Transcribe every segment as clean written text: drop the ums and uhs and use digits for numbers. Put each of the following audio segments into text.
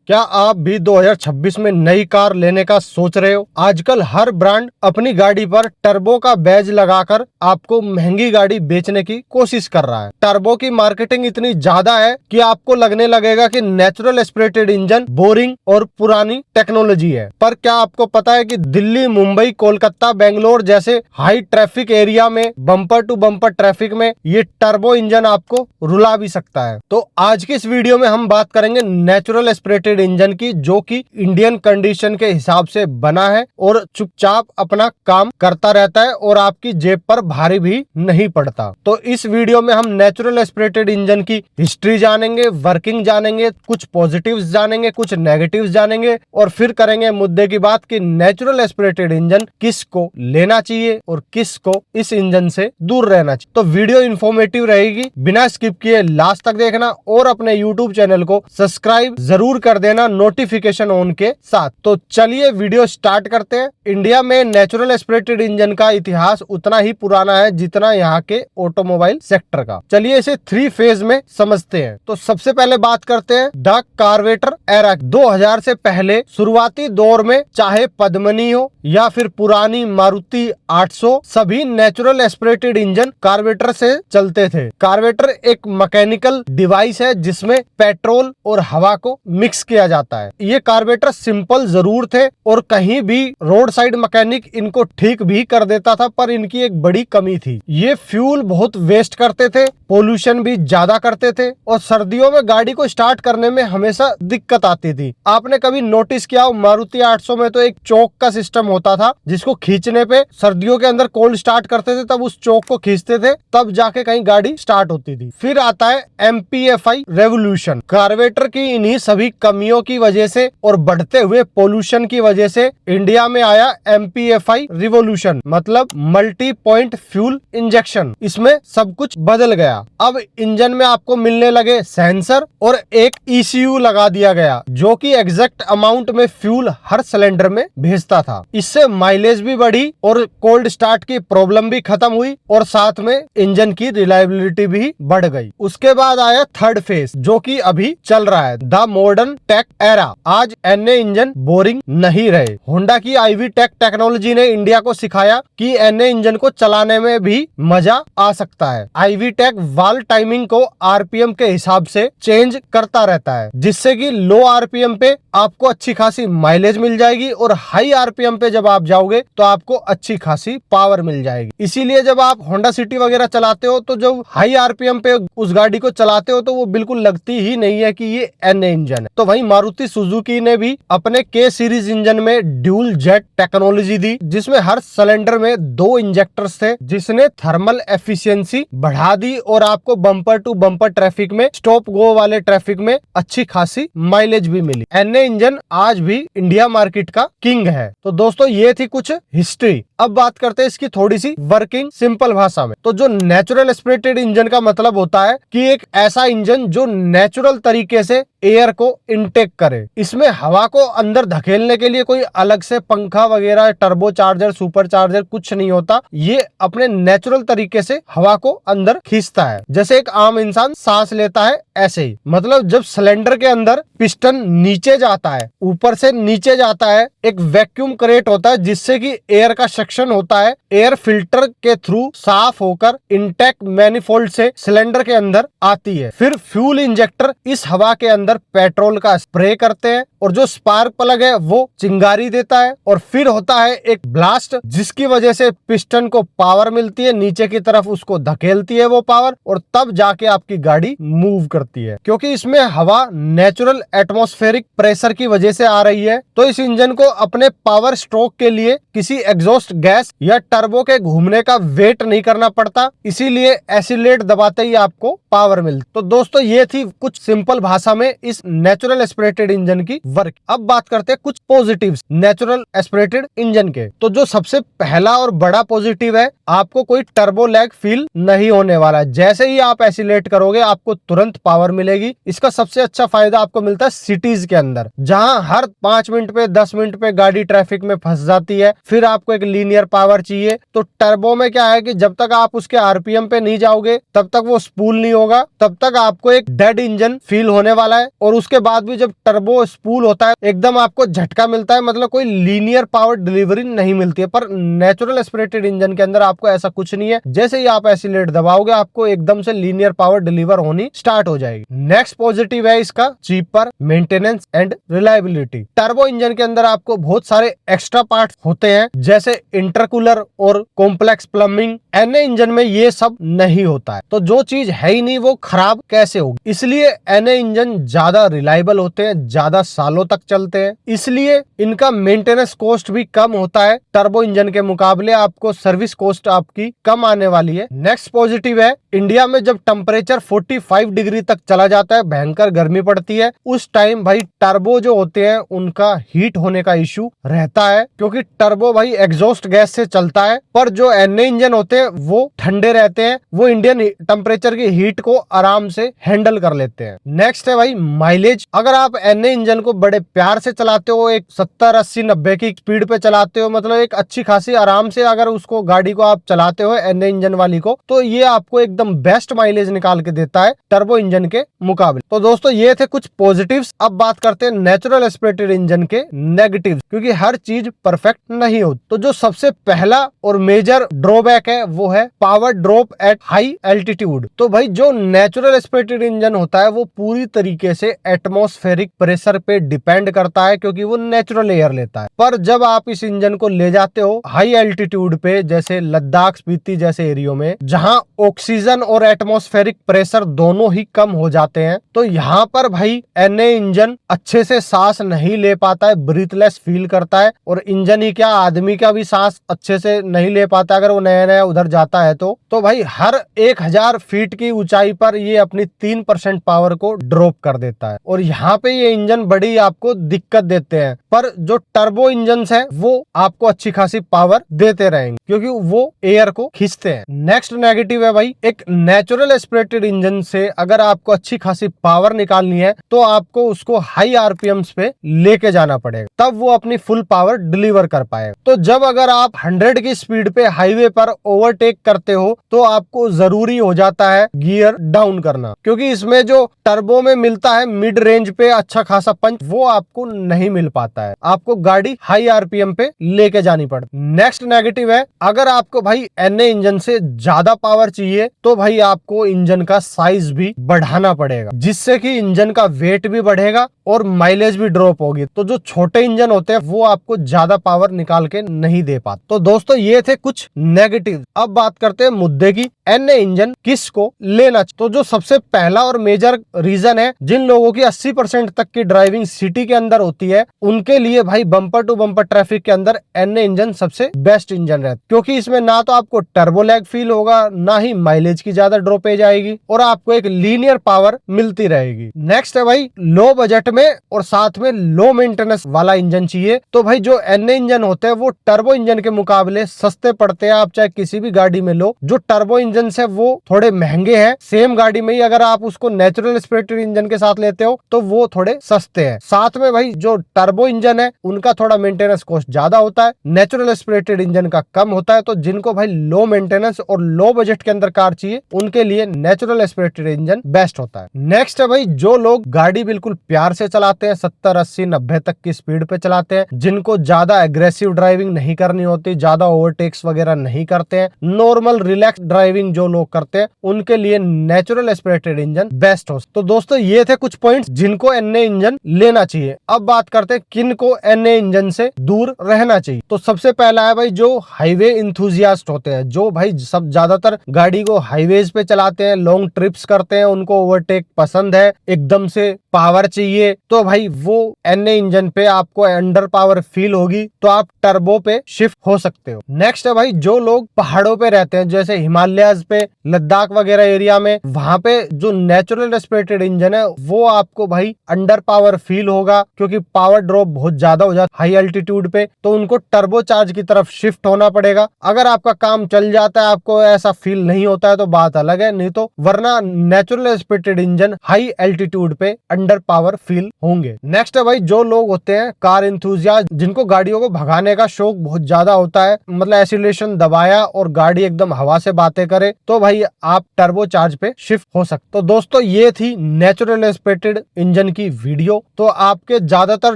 क्या आप भी 2026 में नई कार लेने का सोच रहे हो? आजकल हर ब्रांड अपनी गाड़ी पर टर्बो का बैज लगाकर आपको महंगी गाड़ी बेचने की कोशिश कर रहा है। टर्बो की मार्केटिंग इतनी ज्यादा है कि आपको लगने लगेगा कि नेचुरल एस्पिरेटेड इंजन बोरिंग और पुरानी टेक्नोलॉजी है। पर क्या आपको पता है कि दिल्ली, मुंबई, कोलकाता, बेंगलोर जैसे हाई ट्रैफिक एरिया में बम्पर टू बम्पर ट्रैफिक में ये टर्बो इंजन आपको रुला भी सकता है। तो आज की इस वीडियो में हम बात करेंगे नेचुरल एस्पिरेटेड इंजन की, जो कि इंडियन कंडीशन के हिसाब से बना है और चुपचाप अपना काम करता रहता है और आपकी जेब पर भारी भी नहीं पड़ता। तो इस वीडियो में हम नेचुरल एस्पिरेटेड इंजन की हिस्ट्री जानेंगे, वर्किंग जानेंगे, कुछ पॉजिटिव्स जानेंगे, कुछ नेगेटिव्स जानेंगे और फिर करेंगे मुद्दे की बात कि नेचुरल एस्पिरेटेड इंजन किसको लेना चाहिए और किसको इस इंजन से दूर रहना चाहिए। तो वीडियो इंफॉर्मेटिव रहेगी, बिना स्किप किए लास्ट तक देखना और अपने यूट्यूब चैनल को सब्सक्राइब जरूर कर देना नोटिफिकेशन ऑन के साथ। तो चलिए वीडियो स्टार्ट करते हैं। इंडिया में नेचुरल एस्पिरेटेड इंजन का इतिहास उतना ही पुराना है जितना यहाँ के ऑटोमोबाइल सेक्टर का। चलिए इसे 3 फेज में समझते हैं। तो सबसे पहले बात करते हैं द कार्वेटर एरा। 2000 से पहले शुरुआती दौर में चाहे पद्मनी हो या फिर पुरानी मारुति 800, सभी नेचुरल एस्पिरेटेड इंजन कार्वेटर से चलते थे। कार्वेटर एक मैकेनिकल डिवाइस है जिसमें पेट्रोल और हवा को मिक्स किया जाता है। ये कार्बोरेटर सिंपल जरूर थे और कहीं भी रोड साइड मैकेनिक इनको ठीक भी कर देता था, पर इनकी एक बड़ी कमी थी, ये फ्यूल बहुत वेस्ट करते थे, पोल्यूशन भी ज्यादा करते थे और सर्दियों में गाड़ी को स्टार्ट करने में हमेशा दिक्कत आती थी। आपने कभी नोटिस किया हो, मारुति 800 में तो एक चौक का सिस्टम होता था जिसको खींचने पे सर्दियों के अंदर कोल्ड स्टार्ट करते थे, तब उस चौक को खींचते थे तब जाके कहीं गाड़ी स्टार्ट होती थी। फिर आता है MPFI रेवोल्यूशन। कार्बोरेटर की इन्हीं सभी कमियों की वजह से और बढ़ते हुए पोल्यूशन की वजह से इंडिया में आया MPFI रिवोल्यूशन, मतलब मल्टी पॉइंट फ्यूल इंजेक्शन। इसमें सब कुछ बदल गया। अब इंजन में आपको मिलने लगे सेंसर और एक ECU लगा दिया गया जो कि एग्जैक्ट अमाउंट में फ्यूल हर सिलेंडर में भेजता था। इससे माइलेज भी बढ़ी और कोल्ड स्टार्ट की प्रॉब्लम भी खत्म हुई और साथ में इंजन की रिलायबिलिटी भी बढ़ गई। उसके बाद आया थर्ड फेज जो कि अभी चल रहा है, द मॉडर्न टेक एरा। आज NA इंजन बोरिंग नहीं रहे। होंडा की IV टेक टेक्नोलॉजी ने इंडिया को सिखाया कि NA इंजन को चलाने में भी मजा आ सकता है। IV टेक वाल्व टाइमिंग को RPM के हिसाब से चेंज करता रहता है, जिससे कि लो RPM पे आपको अच्छी खासी माइलेज मिल जाएगी और हाई RPM पे जब आप जाओगे तो आपको अच्छी खासी पावर मिल जाएगी। इसीलिए जब आप होंडा सिटी वगैरह चलाते हो तो जब हाई RPM पे उस गाड़ी को चलाते हो तो वो बिल्कुल लगती ही नहीं है कि ये NA इंजन है। तो वहीं मारुति सुजुकी ने भी अपने K सीरीज इंजन में ड्यूल जेट टेक्नोलॉजी दी, जिसमें हर सिलेंडर में 2 इंजेक्टर्स थे, जिसने थर्मल एफिशिएंसी बढ़ा दी और आपको बम्पर टू बम्पर ट्रैफिक में, स्टॉप गो वाले ट्रैफिक में अच्छी खासी माइलेज भी मिली। NA इंजन आज भी इंडिया मार्केट का किंग है। तो दोस्तों ये थी कुछ हिस्ट्री। अब बात करते हैं इसकी थोड़ी सी वर्किंग सिंपल भाषा में। तो जो नेचुरल एस्पिरेटेड इंजन का मतलब होता है कि एक ऐसा इंजन जो नेचुरल तरीके से एयर को इनटेक करे। इसमें हवा को अंदर धकेलने के लिए कोई अलग से पंखा वगैरह, टर्बो चार्जर, सुपर चार्जर कुछ नहीं होता। ये अपने नेचुरल तरीके से हवा को अंदर खींचता है, जैसे एक आम इंसान सांस लेता है ऐसे ही। मतलब जब सिलेंडर के अंदर पिस्टन नीचे जाता है, ऊपर से नीचे जाता है, एक वैक्यूम क्रिएट होता है जिससे कि एयर का सक्शन होता है। एयर फिल्टर के थ्रू साफ होकर इंटेक मैनिफोल्ड से सिलेंडर के अंदर आती है। फिर फ्यूल इंजेक्टर इस हवा के अंदर पेट्रोल का स्प्रे करते हैं और जो स्पार्क प्लग है वो चिंगारी देता है और फिर होता है एक ब्लास्ट, जिसकी वजह से पिस्टन को पावर मिलती है, नीचे की तरफ उसको धकेलती है वो पावर और तब जाके आपकी गाड़ी मूव करती है। क्योंकि इसमें हवा नेचुरल एटमॉस्फेरिक प्रेशर की वजह से आ रही है, तो इस इंजन को अपने पावर स्ट्रोक के लिए किसी एग्जॉस्ट गैस या टर्बो के घूमने का वेट नहीं करना पड़ता, इसीलिए एक्सीलरेट दबाते ही आपको पावर मिलती। तो दोस्तों ये थी कुछ सिंपल भाषा में इस नेचुरल एस्पिरेटेड इंजन की वर्क। अब बात करते हैं कुछ पॉजिटिव्स नेचुरल एस्पिरेटेड इंजन के। तो जो सबसे पहला और बड़ा पॉजिटिव है, आपको कोई टर्बो लैग फील नहीं होने वाला है। जैसे ही आप एक्सीलरेट करोगे आपको तुरंत पावर मिलेगी। इसका सबसे अच्छा फायदा आपको मिलता है सिटीज के अंदर, जहां हर 5 मिनट पे 10 मिनट पे गाड़ी ट्रैफिक में फंस जाती है। फिर आपको एक लीनियर लीनियर पावर चाहिए। तो टर्बो में क्या है कि जब तक आप उसके आरपीएम पे नहीं जाओगे तब तक वो स्पूल नहीं होगा, तब तक आपको एक डेड इंजन फील होने वाला है। और उसके बाद भी जब टर्बो स्पूल होता है एकदम आपको झटका मिलता है, मतलब कोई लीनियर पावर डिलीवरी नहीं मिलती है। पर नेचुरल एस्पिरेटेड इंजन के अंदर आपको ऐसा कुछ नहीं है, जैसे ही आप एक्सीलरेटर दबाओगे आपको एकदम से लीनियर पावर डिलीवर होनी स्टार्ट हो जाएगी। नेक्स्ट पॉजिटिव है इसका cheaper maintenance and reliability. Turbo engine के अंदर आपको बहुत सारे एक्स्ट्रा पार्ट्स होते हैं, जैसे इंटरकूलर और कॉम्प्लेक्स प्लम्बिंग। एनए इंजन में ये सब नहीं होता है, तो जो चीज है ही नहीं वो खराब कैसे होगी। इसलिए एनए इंजन ज्यादा रिलायबल होते हैं, ज्यादा सालों तक चलते हैं, इसलिए इनका मेंटेनेंस कॉस्ट भी कम होता है। टर्बो इंजन के मुकाबले आपको सर्विस कॉस्ट आपकी कम आने वाली है। नेक्स्ट पॉजिटिव है, इंडिया में जब टेम्परेचर 45 डिग्री तक चला जाता है, भयंकर गर्मी पड़ती है, उस टाइम भाई टर्बो जो होते हैं उनका हीट होने का इश्यू रहता है, क्योंकि टर्बो भाई एग्जॉस्ट गैस से चलता है। पर जो एनए इंजन होते हैं वो ठंडे रहते हैं, वो इंडियन टेम्परेचर की हीट को आराम से हैंडल कर लेते हैं। नेक्स्ट है भाई माइलेज। अगर आप एनए इंजन को बड़े प्यार से चलाते हो, एक 70 80 90 की स्पीड पे चलाते हो, मतलब एक अच्छी खासी आराम से अगर उसको गाड़ी को आप चलाते हो एनए इंजन वाली को, तो ये आपको एकदम बेस्ट माइलेज निकाल के देता है टर्बो इंजन के मुकाबले। तो दोस्तों ये थे कुछ पॉजिटिव्स। अब बात करते हैं नेचुरल एस्पिरेटेड इंजन के नेगेटिव्स, क्योंकि हर चीज परफेक्ट नहीं होती। तो जो सबसे पहला और मेजर ड्रॉबैक है वो है power drop at high altitude. तो भाई जो नेचुरल एस्पिरेटेड इंजन होता है वो पूरी तरीके से एटमॉस्फेरिक प्रेशर पे डिपेंड करता है, क्योंकि वो नेचुरल एयर लेता है। पर जब आप इस इंजन को ले जाते हो हाई एल्टीट्यूड पे, जैसे लद्दाख स्पीति जैसे एरियो में, जहां ऑक्सीजन और एटमॉस्फेरिक प्रेशर दोनों ही कम हो जाते हैं, तो यहाँ पर भाई एनए इंजन अच्छे से सांस नहीं ले पाता है, ब्रीथलेस फील करता है। और इंजन ही क्या, आदमी का भी सांस अच्छे से नहीं ले पाता अगर वो नया नया उधर जाता है। तो भाई हर 1000 फीट की ऊंचाई पर ये अपनी 3% पावर को ड्रॉप कर देता है, और यहाँ पे ये इंजन बड़ी आपको दिक्कत देते हैं। पर जो टर्बो इंजन है वो आपको अच्छी खासी पावर देते रहेंगे, क्योंकि वो एयर को खींचते हैं। नेक्स्ट नेगेटिव है भाई, एक नेचुरल एस्पिरेटेड इंजन से अगर आपको अच्छी खासी पावर निकालनी है तो आपको उसको हाई आरपीएम्स पे लेके जाना पड़ेगा, तब वो अपनी फुल पावर डिलीवर कर पाएगा। तो जब अगर आप 100 की स्पीड पे हाईवे पर ओवरटेक करते हो तो आपको जरूरी हो जाता है गियर डाउन करना, क्योंकि इसमें जो टर्बो में मिलता है मिड रेंज पे अच्छा खासा पंच, वो आपको नहीं मिल पाता है, आपको गाड़ी हाई आरपीएम पे लेके जानी पड़ती। नेक्स्ट नेगेटिव है, अगर आपको भाई एनए इंजन से ज्यादा पावर चाहिए तो भाई आपको इंजन का साइज भी बढ़ाना पड़ेगा, जिससे कि इंजन का वेट भी बढ़ेगा और माइलेज भी ड्रॉप होगी। तो जो छोटे इंजन होते हैं वो आपको ज्यादा पावर निकाल के नहीं दे पाते। तो दोस्तों ये थे कुछ नेगेटिव। अब बात करते हैं मुद्दे की, एनए इंजन किसको लेना चाहिए। तो जो सबसे पहला और मेजर रीजन है, जिन लोगों की 80% तक की ड्राइविंग सिटी के अंदर होती है, उनके लिए भाई बम्पर टू बम्पर ट्रैफिक के अंदर एनए इंजन सबसे बेस्ट इंजन रहता है, क्योंकि इसमें ना तो आपको टर्बो लैग फील होगा, ना ही माइलेज की ज्यादा ड्रॉपेज आएगी, और आपको एक लीनियर पावर मिलती रहेगी। नेक्स्ट है भाई लो बजट में और साथ में लो मेंटेनेंस वाला इंजन चाहिए। तो भाई जो एनए इंजन होते हैं वो टर्बो इंजन के मुकाबले सस्ते पड़ते हैं, आप चाहे किसी भी गाड़ी में लो। जो टर्बो इंजन है वो थोड़े महंगे हैं, सेम गाड़ी में ही अगर आप उसको नेचुरल एस्पिरेटेड इंजन के साथ लेते हो तो वो थोड़े सस्ते हैं। साथ में भाई जो टर्बो इंजन है उनका थोड़ा मेंटेनेंस कॉस्ट ज्यादा होता है, नेचुरल एस्पिरेटेड इंजन का कम होता है। तो जिनको भाई लो मेंटेनेंस और लो बजट के अंदर कार चाहिए उनके लिए नेचुरल एस्पिरेटेड इंजन बेस्ट होता है। नेक्स्ट है भाई जो लोग गाड़ी बिल्कुल प्यार से चलाते हैं, 70 80 90 तक की स्पीड पे चलाते हैं, जिनको ज्यादा एग्रेसिव ड्राइविंग नहीं करनी होती, ज्यादा ओवरटेक्स वगैरह नहीं करते हैं, नॉर्मल रिलैक्स ड्राइविंग जो लोग करते हैं, उनके लिए नेचुरल एस्पिरेटेड इंजन बेस्ट हो। तो दोस्तों ये थे कुछ पॉइंट्स जिनको एनए इंजन लेना चाहिए। अब बात करते हैं किन को एनए इंजन से दूर रहना चाहिए। तो सबसे पहला है भाई जो हाईवे इंथुजियास्ट होते हैं, जो भाई सब ज्यादातर गाड़ी को हाईवेज पे चलाते हैं, लॉन्ग ट्रिप्स करते हैं, उनको ओवरटेक पसंद है, एकदम से पावर चाहिए, तो भाई वो एनए इंजन पे आपको अंडर पावर फील होगी, तो आप टर्बो पे शिफ्ट हो सकते हो। नेक्स्ट है भाई जो लोग पहाड़ों पे रहते हैं, जैसे हिमालयाज पे, लद्दाख वगैरह एरिया में, वहां पे जो नेचुरल एस्पिरेटेड इंजन है वो आपको भाई अंडर पावर फील होगा, क्योंकि पावर ड्रॉप बहुत ज्यादा हो जाता है हाई एल्टीट्यूड पे, तो उनको टर्बो चार्ज की तरफ शिफ्ट होना पड़ेगा। अगर आपका काम चल जाता है, आपको ऐसा फील नहीं होता है, तो तो बात अलग है, नहीं तो वरना natural aspirated engine high altitude पे अंडर पावर फील होंगे। नेक्स्ट है भाई जो लोग होते हैं कार एंथुसियास्ट, जिनको गाड़ियों को भगाने का शौक बहुत ज्यादा होता है, मतलब एक्सीलरेशन दबाया और गाड़ी एकदम हवा से बातें करे, तो भाई आप टर्बो चार्ज पे शिफ्ट हो सकते। तो दोस्तों ये थी नेचुरल एस्पिरेटेड इंजन की वीडियो। तो आपके ज्यादातर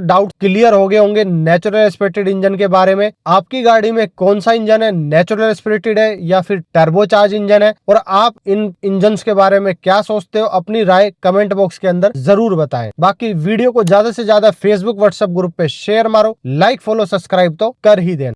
डाउट क्लियर हो गए होंगे नेचुरल एस्पिरेटेड इंजन के बारे में। आपकी गाड़ी में कौन सा इंजन है, नेचुरल एस्पिरेटेड है या फिर टर्बो चार्ज इंजन है, और आप इन इंजन के बारे में क्या सोचते हो, अपनी राय कमेंट बॉक्स के अंदर जरूर बताएं। बाकी वीडियो को ज्यादा से ज्यादा फेसबुक व्हाट्सएप ग्रुप पे शेयर मारो, लाइक फॉलो सब्सक्राइब तो कर ही देना।